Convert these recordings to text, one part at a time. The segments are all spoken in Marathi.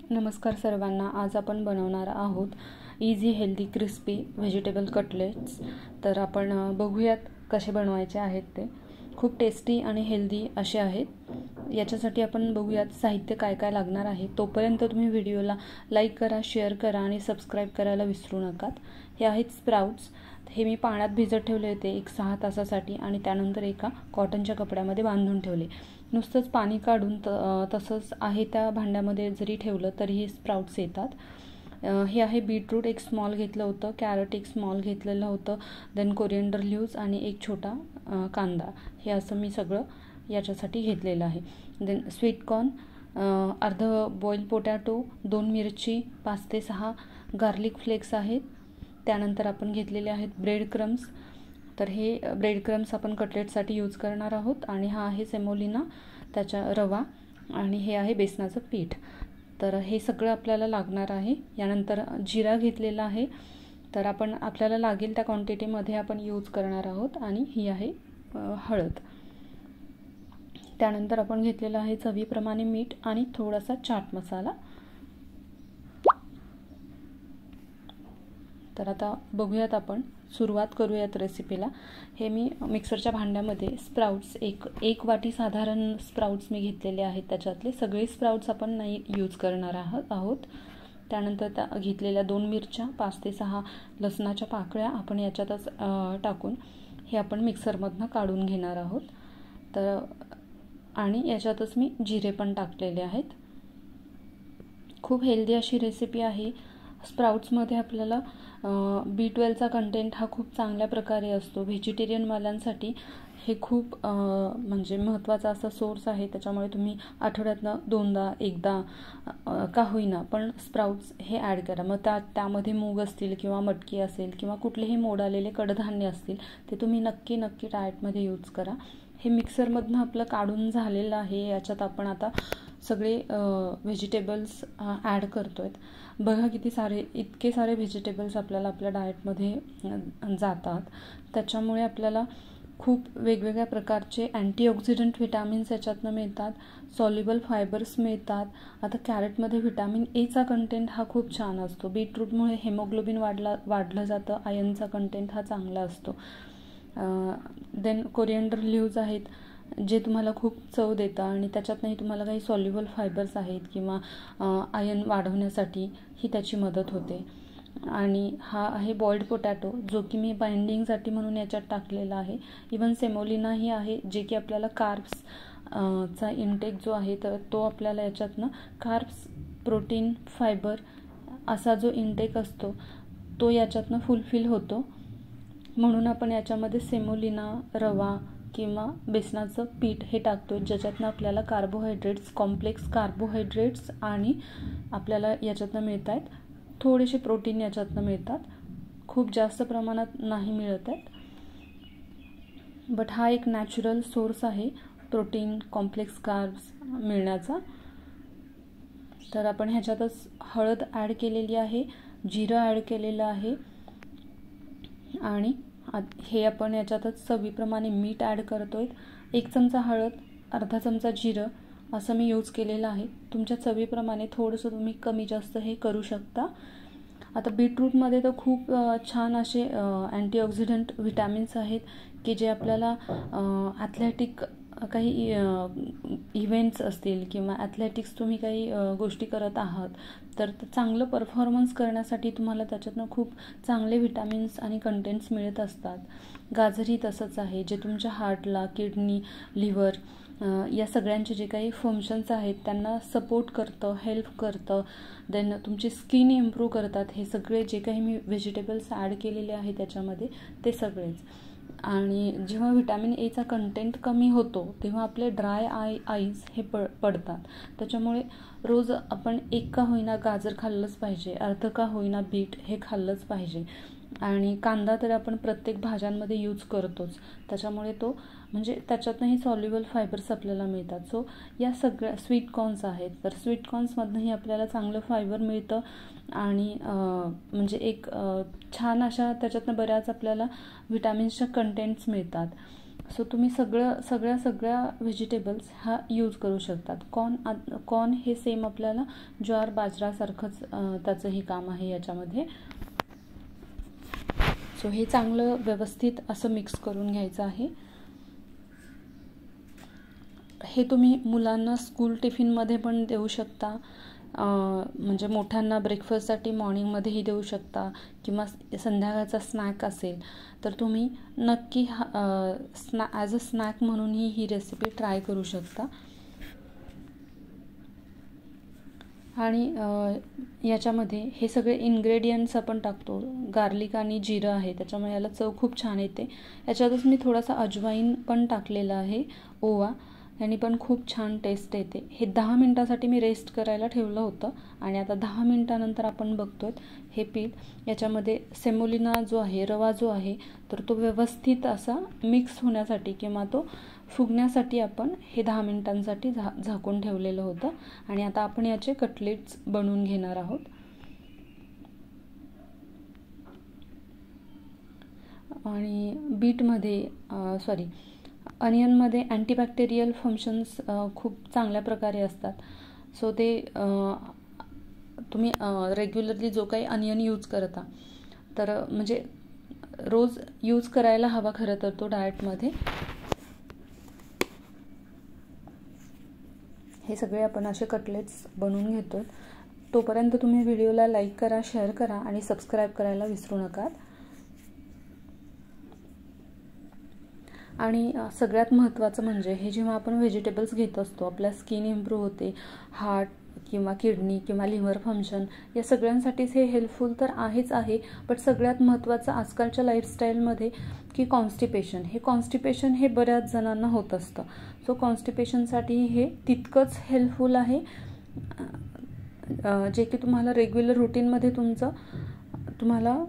नमस्कार सर्वांना। आज आपण बनवणार आहोत easy healthy crispy vegetable cutlets. तर आपण बघूयात कसे बनवायचे आहेत ते। खूप टेस्टी आणि हेल्दी असे आहेत। याच्यासाठी आपण बघूयात साहित्य काय काय लागणार आहे। तोपर्यंत तुम्ही व्हिडिओला लाईक करा, शेअर करा आणि सबस्क्राईब करायला विसरू नका। हे आहेत स्प्राउट्स। हे मी पाण्यात भिजत ठेवले होते 1-6 तासासाठी आणि त्यानंतर एका कॉटनच्या कपड्यामध्ये बांधून ठेवले। नुसतंच पाणी काढून तसंच आहे त्या भांड्यामध्ये जरी ठेवलं तरी हे स्प्राउट्स येतात। हे आहे बीटरूट एक स्मॉल घेतलं होतं, कॅरट एक स्मॉल घेतलेलं होतं, देन कोरिएंडर लीव्स आणि एक छोटा कांदा। हे असं मी सगळं याच्यासाठी घेतलेलं आहे। देन स्वीट कॉर्न, अर्ध बॉईल पोटॅटो, 2 मिरची, 5 ते 6 गार्लिक फ्लेक्स आहेत। त्यानंतर आपण घेतलेले आहेत ब्रेड क्रम्स। तर हे ब्रेड क्रम्स आपण कटलेटसाठी यूज करणार आहोत। आणि हा आहे सेमोलिना, त्याचा रवा, आणि हे आहे बेसनाचं पीठ। तर हे सगळं आपल्याला लागणार आहे। यानंतर जिरा घेतलेला आहे, तर आपण आपल्याला लागेल त्या क्वांटिटीमध्ये आपण यूज करणार आहोत। आणि ही आहे हळद। त्यानंतर आपण घेतलेला आहे चवीप्रमाणे मीठ आणि थोडासा चाट मसाला। तर आता बघूयात, आपण सुरुवात करूयात रेसिपीला। हे मी मिक्सरच्या भांड्यामध्ये स्प्राउट्स एक वाटी साधारण स्प्राउट्स मी घेतलेले आहेत। त्याच्यातले सगळे स्प्राउट्स आपण नाही यूज करणार आहोत। त्यानंतर त्या घेतलेल्या 2 मिरच्या, 5 ते 6 लसणाच्या पाकळ्या आपण याच्यातच टाकून हे आपण मिक्सरमधनं काढून घेणार आहोत। तर आणि याच्यातच मी जिरे पण टाकलेले आहेत। खूप हेल्दी अशी रेसिपी आहे। स्प्राउट्समध्ये आपल्याला B12चा कंटेंट हा खूप चांगल्या प्रकारे असतो। व्हेजिटेरियनवाल्यांसाठी हे खूप म्हणजे महत्त्वाचा असा सोर्स आहे। त्याच्यामुळे तुम्ही आठवड्यातनं 2दा 1दा का होईना पण स्प्राउट्स हे ॲड करा। मग त्यामध्ये मूग असतील किंवा मटकी असेल किंवा कुठलेही मोड आलेले कडधान्य असतील ते तुम्ही नक्की डाएटमध्ये यूज करा। हे मिक्सरमधनं आपलं काढून झालेलं आहे। याच्यात आपण आता सगळे व्हेजिटेबल्स ॲड करतोय। बघा इतके सारे व्हेजिटेबल्स आपल्याला आपल्या डाएटमध्ये जातात। त्याच्यामुळे आपल्याला खूप वेगवेगळ्या प्रकारचे अँटीऑक्सिडंट विटॅमिन्स याच्यातनं मिळतात, सॉल्युबल फायबर्स मिळतात। आता कॅरेटमध्ये व्हिटॅमिन एचा कंटेंट हा खूप छान असतो। बीटरूटमुळे हेमोग्लोबिन वाढलं जातं, आयर्नचा कंटेंट हा चांगला असतो। देन कोरिएंडर लीव्ज आहेत जे तुम्हाला खूप चव देतं आणि त्याच्यातनंही तुम्हाला काही सॉल्युबल फायबर्स आहेत किंवा आयर्न वाढवण्यासाठी ही त्याची मदत होते। आणि हा आहे बॉइल्ड पोटॅटो जो की मी बाइंडिंगसाठी म्हणून याच्यात टाकलेला आहे। इवन सेमोलिना ही आहे जे की आपल्याला कार्ब्स चा इंटेक जो आहे तर तो आपल्याला याच्यातनं कार्ब्स, प्रोटीन, फायबर असा जो इंटेक असतो तो याच्यातनं फुलफिल होतो। म्हणून आपण याच्यामध्ये सेमोलिना, रवा किंवा बेसनाचं पीठ हे टाकतो, ज्याच्यातनं आपल्याला कार्बोहायड्रेट्स, कॉम्प्लेक्स कार्बोहायड्रेट्स आणि आपल्याला याच्यातनं मिळत आहेत थोडेसे प्रोटीन याच्यातनं मिळतात। खूप जास्त प्रमाणात नाही मिळत आहेत, बट हा एक नॅचरल सोर्स आहे प्रोटीन, कॉम्प्लेक्स कार्ब्स मिळण्याचा। तर आपण ह्याच्यातच हळद ॲड केलेली आहे, जिरं ॲड केलेलं आहे आणि हे आपण याच्यातच चवीप्रमाणे मीठ ॲड करतोय। 1 चमचा हळद, अर्धा चमचा जिरं असं मी यूज केलेलं आहे। तुमच्या चवीप्रमाणे थोडंसं तुम्ही कमी जास्त हे करू शकता। आता बीटरूटमध्ये तर खूप छान असे अँटीऑक्सिडंट विटॅमिन्स आहेत की जे आपल्याला ॲथलेटिक काही इव्हेंट्स असतील किंवा ॲथलेटिक्स तुम्ही काही गोष्टी करत आहात तर चांगलं परफॉर्मन्स करण्यासाठी तुम्हाला त्याच्यातनं खूप चांगले विटॅमिन्स आणि कंटेंट्स मिळत असतात। गाजरही तसंच आहे जे तुमच्या हार्टला, किडनी, लिव्हर या सगळ्यांचे जे काही फंक्शन्स आहेत त्यांना सपोर्ट करतं, हेल्प करतं। देन तुमची स्किन इम्प्रूव्ह करतात हे सगळे जे काही मी व्हेजिटेबल्स ॲड केलेले आहेत त्याच्यामध्ये ते सगळेच। आणि जेव्हा व्हिटॅमिन एचा कंटेंट कमी होतो तेव्हा आपले ड्राय आईज हे पडतात। त्याच्यामुळे रोज आपण 1 का होईना गाजर खाल्लंच पाहिजे, अर्ध का होईना बीट हे खाल्लंच पाहिजे। आणि कांदा तर आपण प्रत्येक भाज्यांमध्ये यूज करतोच, त्याच्यामुळे तो म्हणजे त्याच्यातनंही सॉल्युबल फायबर्स आपल्याला मिळतात। सो या सगळ्या स्वीट कॉर्न्स आहेत तर स्वीट कॉर्न्समधनंही आपल्याला चांगलं फायबर मिळतं आणि म्हणजे एक छान अशा त्याच्यातनं बऱ्याच आपल्याला विटॅमिन्सच्या कंटेंट्स मिळतात। सो तुम्ही सगळ्या व्हेजिटेबल्स हा यूज करू शकतात. कॉर्न हे सेम आपल्याला ज्वार बाजरासारखंच त्याचंही काम आहे याच्यामध्ये. सो हे चांगलं व्यवस्थित असं मिक्स करून घ्यायचं आहे. हे तुम्ही मुलांना स्कूल टिफिनमध्ये पण देऊ शकता, म्हणजे मोठ्यांना ब्रेकफास्टसाठी मॉर्निंगमध्येही देऊ शकता, किंवा संध्याकाळचा स्नॅक असेल तर तुम्ही नक्की ॲज अ स्नॅक म्हणूनही ही रेसिपी ट्राय करू शकता. आणि याच्यामध्ये हे सगळे इन्ग्रेडियंट्स आपण टाकतो. गार्लिक आणि जिरं आहे, त्याच्यामुळे याला चव खूप छान येते. याच्यातच मी थोडासा अजवाईन पण टाकलेला आहे, ओवा, याने पण खूप छान टेस्ट येते. हे 10 मिनटासाठी मी रेस्ट करायला ठेवलं होतं आणि आता 10 मिनटानंतर आपण बघतोय हे पीठ याच्यामध्ये सेमोलिना जो आहे, रवा जो आहे, तर तो व्यवस्थित असा मिक्स होण्यासाठी किंवा तो फुगण्यासाठी आपण हे 10 मिनिटांसाठी झाकून ठेवलेलं होतं. आणि आता आपण याचे कटलेट्स बनवून घेणार आहोत. आणि बीटमध्ये अनियनमध्ये अँटीबॅक्टेरियल फंक्शन्स खूप चांगल्या प्रकारे असतात. सो ते तुम्ही रेग्युलरली जो काही अनियन यूज करता, तर म्हणजे रोज यूज करायला हवा खरं तर तो डाएटमध्ये. हे सगळे आपण असे कटलेट्स बनवून घेतो. तोपर्यंत तुम्ही व्हिडिओला लाईक करा, शेअर करा आणि सबस्क्राईब करायला विसरू नका. आणि सगळ्यात महत्त्वाचं म्हणजे हे जेव्हा आपण व्हेजिटेबल्स घेत असतो, आपल्या स्किन इम्प्रूव्ह होते, हार्ट किंवा किडनी किंवा लिव्हर फंक्शन या सगळ्यांसाठीच हे हेल्पफुल तर आहेच आहे. बट सगळ्यात महत्त्वाचं आजकालच्या लाईफस्टाईलमध्ये की कॉन्स्टिपेशन हे बऱ्याच जणांना होत असतं. सो कॉन्स्टिपेशनसाठी हे तितकंच हेल्पफुल आहे, जे की तुम्हाला रेग्युलर रुटीनमध्ये तुम्हाला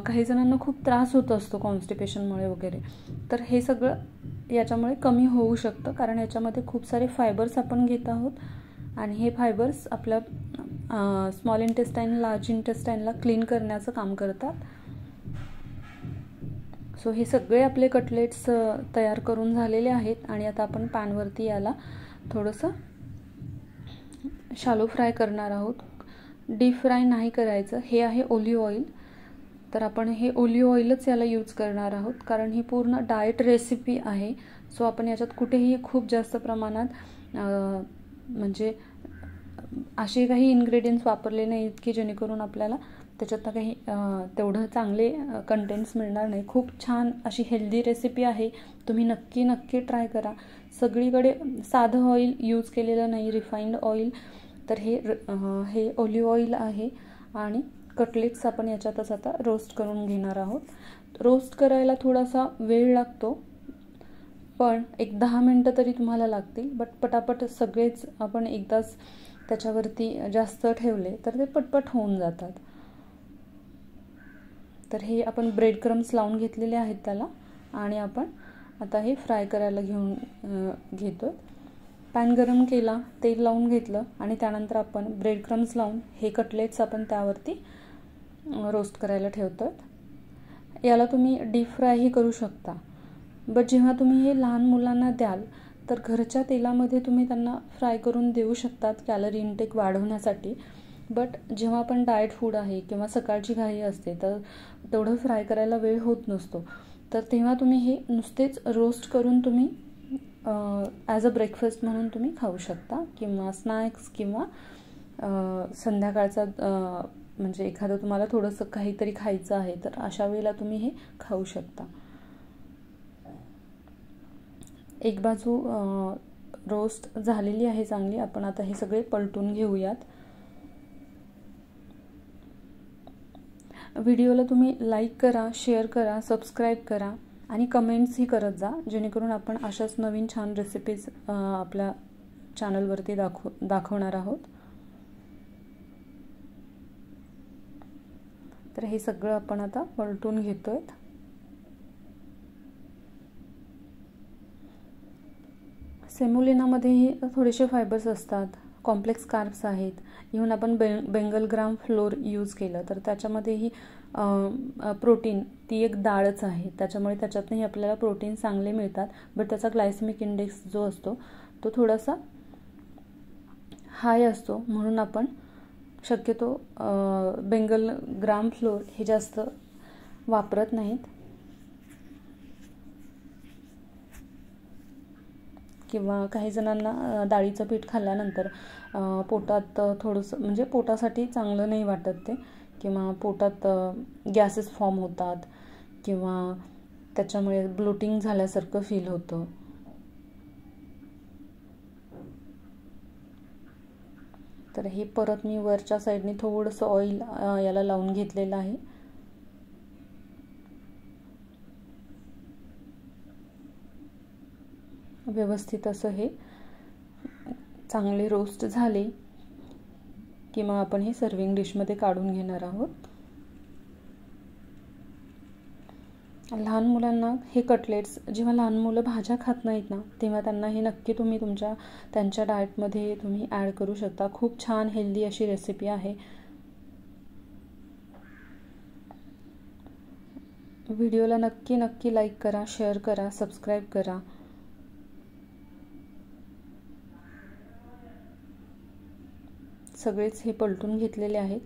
काही जणांना खूप त्रास होत असतो कॉन्स्टिपेशनमुळे वगैरे, तर हे सगळं याच्यामुळे कमी होऊ शकतं. कारण याच्यामध्ये खूप सारे फायबर्स आपण घेत आहोत आणि हे फायबर्स आपल्या स्मॉल इंटेस्टाईन, लार्ज इंटेस्टाईनला क्लीन करण्याचं काम करतात. सो हे सगळे आपले कटलेट्स तयार करून झालेले आहेत. आणि आता आपण पॅनवरती याला थोडंसं शॅलो फ्राय करणार आहोत. डीप फ्राय नाही करायचं. हे आहे ओलिव्ह ऑइल, तर आपण हे ओलिव्ह ऑइलच याला यूज करणार आहोत, कारण ही पूर्ण डाएट रेसिपी आहे. सो आपण याच्यात कुठेही खूप जास्त प्रमाणात म्हणजे असे काही इन्ग्रेडियंट्स वापरले नाहीत की जेणेकरून आपल्याला त्याच्यातनं काही तेवढं चांगले कंटेंट्स मिळणार नाही. खूप छान अशी हेल्दी रेसिपी आहे, तुम्ही नक्की ट्राय करा. सगळीकडे साधं ऑइल यूज केलेलं नाही, रिफाईंड ऑइल. तर हे ओलिव्ह ऑइल आहे. आणि कटलेट्स आपण याच्यातच आता रोस्ट करून घेणार आहोत. रोस्ट करायला थोडासा वेळ लागतो, पण एक 10 मिनटं तरी तुम्हाला लागतील. बट पटापट सगळेच आपण एकदाच त्याच्यावरती जास्त ठेवले तर ते पटपट होऊन जातात. तर हे आपण ब्रेड क्रम्स लावून घेतलेले आहेत त्याला, आणि आपण आता हे फ्राय करायला घेतो. पॅन गरम केला, तेल लावून घेतलं आणि त्यानंतर आपण ब्रेड क्रम्स लावून हे कटलेट्स आपण त्यावरती रोस्ट करायला ठेवतो. याला तुम्ही डीप फ्रायही करू शकता. बट जेव्हा तुम्ही हे लहान मुलांना द्याल तर घरच्या तेलामध्ये तुम्ही त्यांना फ्राय करून देऊ शकतात कॅलरी इनटेक वाढवण्यासाठी. बट जेव्हा आपण डाएट फूड आहे किंवा सकाळची घाई असते तर तेवढं फ्राय करायला वेळ होत नसतो, तर तेव्हा तुम्ही हे नुसतेच रोस्ट करून तुम्ही ॲज अ ब्रेकफास्ट म्हणून तुम्ही खाऊ शकता, किंवा स्नॅक्स, किंवा संध्याकाळचा म्हणजे एखादं तुम्हाला थोडंसं काहीतरी खायचं आहे तर अशा वेळेला तुम्ही हे खाऊ शकता. एक बाजू रोस्ट झालेली आहे चांगली. आपण आता हे सगळे पलटून घेऊयात. व्हिडिओला तुम्ही लाईक करा, शेअर करा, सबस्क्राईब करा आणि कमेंट्सही करत जा, जेणेकरून आपण अशाच नवीन छान रेसिपीज आपल्या चॅनलवरती दाखवणार आहोत. तर हे सगळं आपण आता पलटून घेतोय. सेमोलिनामध्येही थोडेसे फायबर्स असतात, कॉम्प्लेक्स कार्ब्स आहेत. इव्हन आपण बेंगल ग्राम फ्लोर यूज केलं तर त्याच्यामध्येही प्रोटीन ती एक डाळच आहे, त्याच्यामुळे त्याच्यातनंही आपल्याला प्रोटीन चांगले मिळतात. बट त्याचा ग्लायसेमिक इंडेक्स जो असतो तो थोडासा हाय असतो, म्हणून आपण शक्यतो बेंगल ग्राम फ्लोर हे जास्त वापरत नाहीत. किंवा काही जणांना डाळीचं पीठ खाल्ल्यानंतर पोटात थोडंसं म्हणजे पोटासाठी चांगलं नाही वाटत ते, किंवा पोटात गॅसेस फॉर्म होतात किंवा त्याच्यामुळे ब्लोटिंग झाल्यासारखं फील होतं. तर हे परत मी वरच्या साईडने थोडंसं ऑइल याला लावून घेतलेलं आहे. व्यवस्थित असं हे चांगले रोस्ट झाले की मग आपण हे सर्विंग डिशमध्ये काढून घेणार आहोत. लहान मुलांना हे कटलेट्स, जेव्हा लहान मुलं भाज्या खात नाहीत ना, तेव्हा त्यांना हे नक्की तुम्ही त्यांच्या डाएटमध्ये तुम्ही ॲड करू शकता. खूप छान हेल्दी अशी रेसिपी आहे. व्हिडिओला नक्की लाईक करा, शेअर करा, सबस्क्राईब करा. सगळेच हे पलटून घेतलेले आहेत.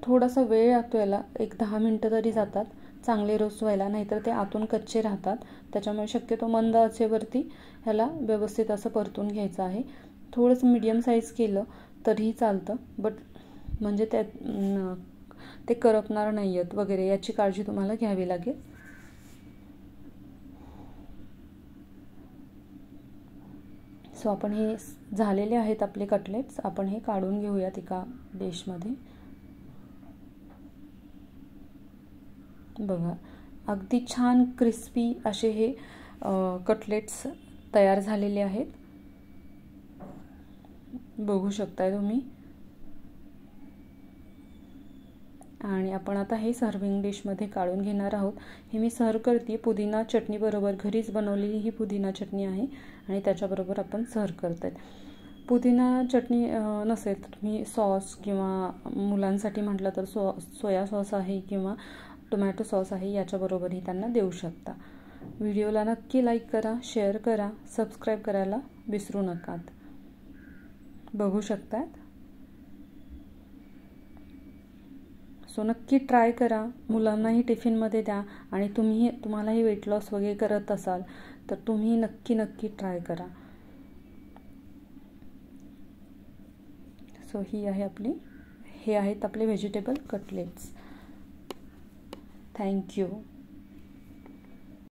थोडासा वेळ लागतो याला, एक 10 मिनटं तरी जातात चांगले रोस्ट व्हायला, नाहीतर ते आतून कच्चे राहतात. त्याच्यामुळे शक्यतो मंद आचेवरती ह्याला व्यवस्थित असं परतून घ्यायचं आहे. थोडंसं मीडियम साईज केलं तरीही चालतं, बट म्हणजे ते करपणार नाही आहेत वगैरे याची काळजी तुम्हाला घ्यावी लागेल. सो आपण हे झालेले आहेत आपले कटलेट्स, आपण हे काढून घेऊयात एका डिशमध्ये. बघा, अगदी छान क्रिस्पी असे हे कटलेट्स तयार झालेले आहेत, बघू शकताय तुम्ही. आणि आपण आता हे सर्विंग डिशमध्ये काढून घेणार आहोत. हे मी सर्व करते पुदिना चटणी बरोबर, घरीच बनवलेली ही पुदिना चटणी आहे आणि त्याच्याबरोबर आपण सर्व करत आहेत. पुदिना चटणी नसेल तर तुम्ही सॉस किंवा मुलांसाठी म्हटलं तर सोया सॉस आहे किंवा टोमॅटो सॉस आहे, याच्याबरोबरही त्यांना देऊ शकता. व्हिडिओला नक्की लाईक करा, शेअर करा, सबस्क्राईब करायला विसरू नका. बघू शकतात. सो नक्की ट्राय करा, मुलांनाही टिफिनमध्ये द्या. आणि तुम्हालाही वेट लॉस वगैरे करत असाल तर तुम्ही नक्की ट्राय करा. सो हे आहेत आपले व्हेजिटेबल कटलेट्स. थँक्यू.